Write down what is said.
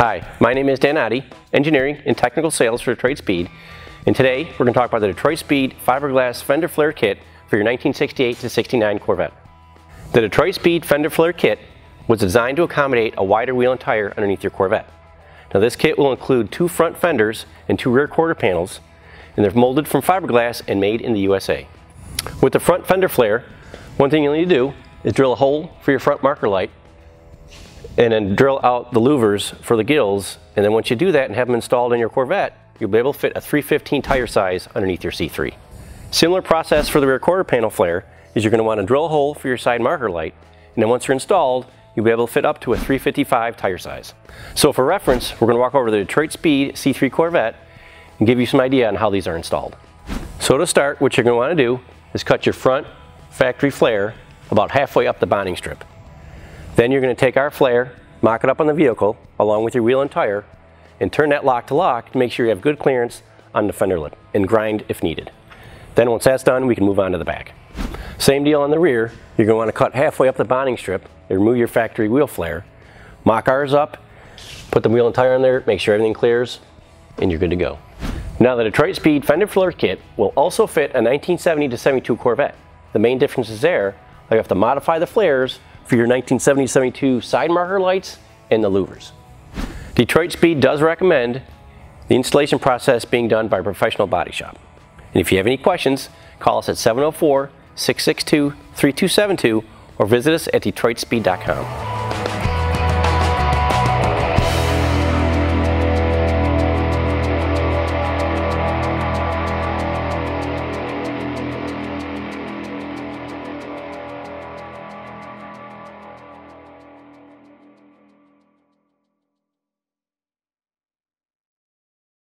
Hi, my name is Dan Addy, Engineering and Technical Sales for Detroit Speed, and today we're going to talk about the Detroit Speed Fiberglass Fender Flare Kit for your 1968 to 69 Corvette. The Detroit Speed Fender Flare Kit was designed to accommodate a wider wheel and tire underneath your Corvette. Now this kit will include 2 front fenders and 2 rear quarter panels, and they're molded from fiberglass and made in the USA. With the front fender flare, one thing you'll need to do is drill a hole for your front marker light, and then drill out the louvers for the gills, and then once you do that and have them installed in your Corvette, you'll be able to fit a 315 tire size underneath your C3. Similar process for the rear quarter panel flare is you're going to want to drill a hole for your side marker light, and then once you're installed, you'll be able to fit up to a 355 tire size. So for reference, we're going to walk over the Detroit Speed C3 Corvette and give you some idea on how these are installed. So to start, what you're going to want to do is cut your front factory flare about halfway up the bonding strip. Then you're going to take our flare, mock it up on the vehicle along with your wheel and tire, and turn that lock to lock to make sure you have good clearance on the fender lip, and grind if needed. Then once that's done, we can move on to the back. Same deal on the rear. You're going to want to cut halfway up the bonding strip and remove your factory wheel flare, mock ours up, put the wheel and tire in there, make sure everything clears, and you're good to go. Now the Detroit Speed Fender Flare Kit will also fit a 1970 to 72 Corvette. The main difference is there, you have to modify the flares for your 1970-72 side marker lights and the louvers. Detroit Speed does recommend the installation process being done by a professional body shop. And if you have any questions, call us at 704-662-3272 or visit us at DetroitSpeed.com.